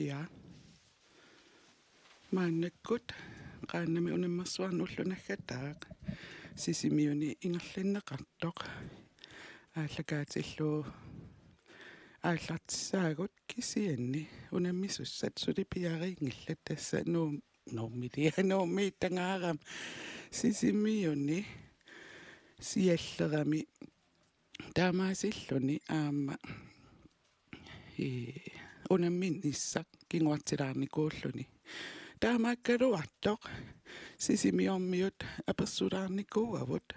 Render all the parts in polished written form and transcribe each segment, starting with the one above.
Ja. Maannakkut qaannami unemmersuarnullunaggataaq sisimiuni ingerlinneqartoq ааллакаатиллуу ааллартиссаагут кисианни унаммисуссат сулипиариингилла тасса нууммилиануумми тангаарам сисимиуни сиаллерами таамаасиллуни аама унаммин иссақ кингуартилаарникууллуни таамааккалуартоқ сисимиормиут аперсулаарникууавут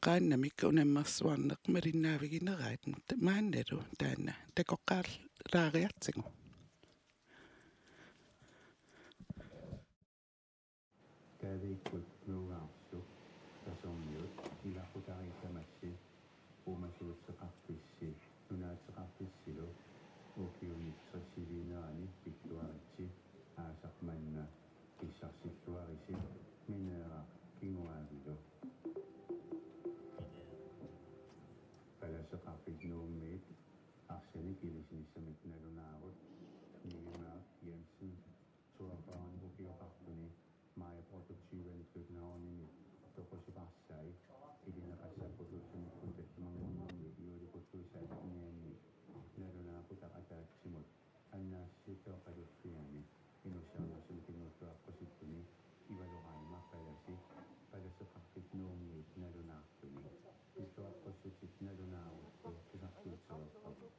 qaannamik unammersuarneq malinnaavigинераат маанналу таана такоққаарлаариартигу кавиккут нугаарсу тасорниут илақутарисамасси умасуутсеқарписси нунаатеқарписсилу укиунитсассивинерани питтуаритси аасақманна киссарсиллуариси минеера кингуаавилу паласеқарпит нууммиит арсени килисиниссамит налунаарут нигимаа Jensen туапаан букиоқартуни мая прототипен københavnini токосипарсаи илинеқассаппутуссимиккун таллимангорнэрми иулипуттуисаатнианни налунаапутақатаатсимут аннаасситоқалуффиани инуссаарнерсим кингуттуаққусиппуни ивалораанма паласи паласеқарпит нууммиит налунаартуни исуаққуссутит налунаарутсу кисартуутсеқарпут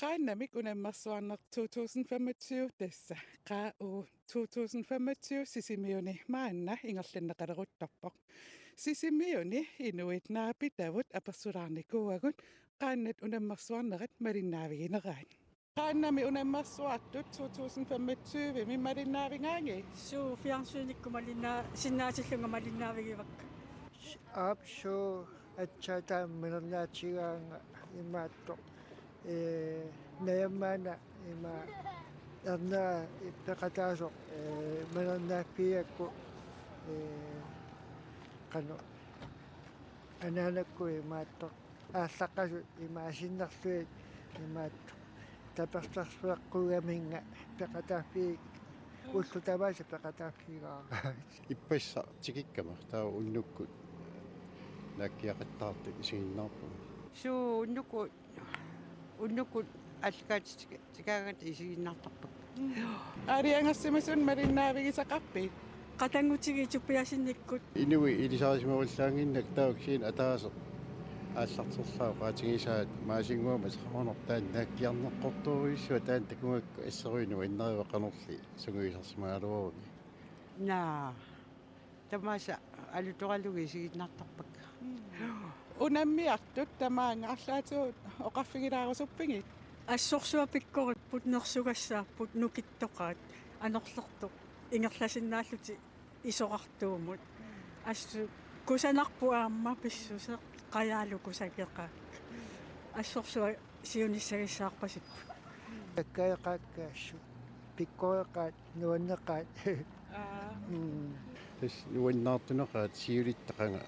qaannamik unammersuarneq 2025 tassa qaa 2025 sisimiuni maanna ingerlinneqaleruttorpoq sisimiuni inuit naapitavut apersulaarnikuuagut qaannat unammersuarnerat malinnaavigineraat qaannami unammersuartut 2025 mimalinnaavingaangi suu fiarsuunikku sinnaasillunga malinnaavigivakka aapsu atsaataam minernaatigaanga imaattoq nayammaana ima arnaa ippeqataasoq minernaappiakku qanu anaanakku imaattoq ааллаққасут имаасиннарлуит имаатто таперсарсуаққугаminga пеқатааффиг уллутавааса пеқатааффигаа иппасса тикиккама таа уннуккут наккиақаттаарти исигиннаарпу суу уннуккут алкаатик тикаагат исигиннаартарпак ариангассимасун малиннаавигисақарпит qatangutigi tuppiasinnikkut инуи илисаарисмавуллаангиннак тауксиин атаасеқ ааллартерлаа qaatigisaat маасингуама сахорнортаан нааккиарнеққортууиссуа таан такугакку ассеруину иннерева қанерли сугуисарсимаалуаруни наа тамаса алуторалуги исигиннаартарпак унаммиартут тамаангаарлаатуут оқарфигилаарусуппингит ассорсуапиккориппут нерсугассааппут нукиттоқаат анерлертоқ ингерласиннааллути исоқартуумут ассу кусанарпу аама писсусеқ qayaluku sakeqa ассорсуа сиуниссагиссаарпасиппу таккаеқааккаасу пиккоеқаат нуаннеқаат тас нуаннаартунеқаат сиулиттақанга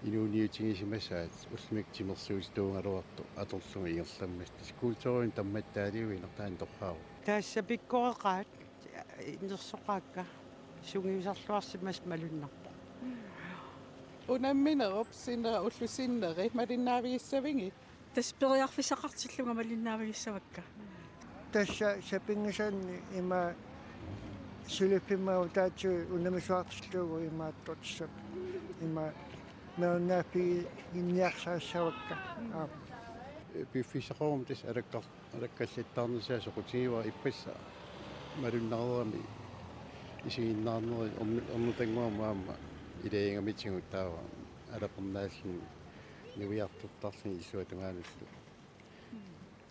инууниутигисимасаат уллмиктимерсуус туунгалуарту аторлунга иерламмас скулторин тамматтаалиуи нертаан торхаау таасса пиккореқаат нерсоқаакка сугиусарлуарсимас малуннарпа унамминеруп синера уллусиннери малиннаавигиссавингит таспериарфисақартиллунга малиннаавигиссавакка тасса сапингасаанни има сулиппимау таатсу унамисуартиллугу имааттортиссап има мернаафи инниарсаассавакка пиффисақорум тис алаккаллиттаарнисаа соқутигива иппасса малуннарерами исигиннаарнери орнутангуамаама илаингамитсигут таава алапернааллин нуиартуттарлни исуатунгаалуллу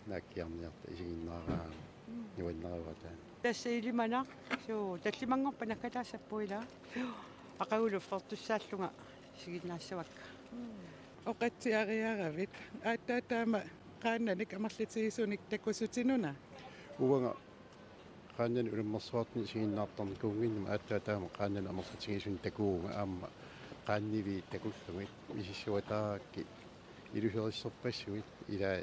нааккиарниарта исигиннаараа нуаннариватаа Tässä ilmana, so tallimangorpa nakalaasappuila. Aqagulu fortussaallunga siginnassavakka. Oqatsiariaravit aattaataama qaannanik amarlitiisunik takkusutinuna. уанга qaannan ulimmersuartni исигиннаартарни куунгиннама ааттаатаама qaannan амерлатигисун такуунга аама qaannivi takullumit мисиссуатаакки илусерissерпассуит илаа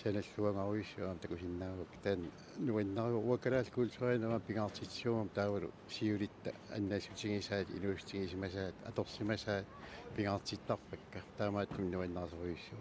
саналлуангаруиссуам такусиннаавак таан нуаннариу уакалаал культураанама пингаартитсуумам таавалу сиулитта аннаасутигисаат илуустигисимасаат аторсимасаат пингаартиттарпакка таамааттун нуаннаарсеруиссуу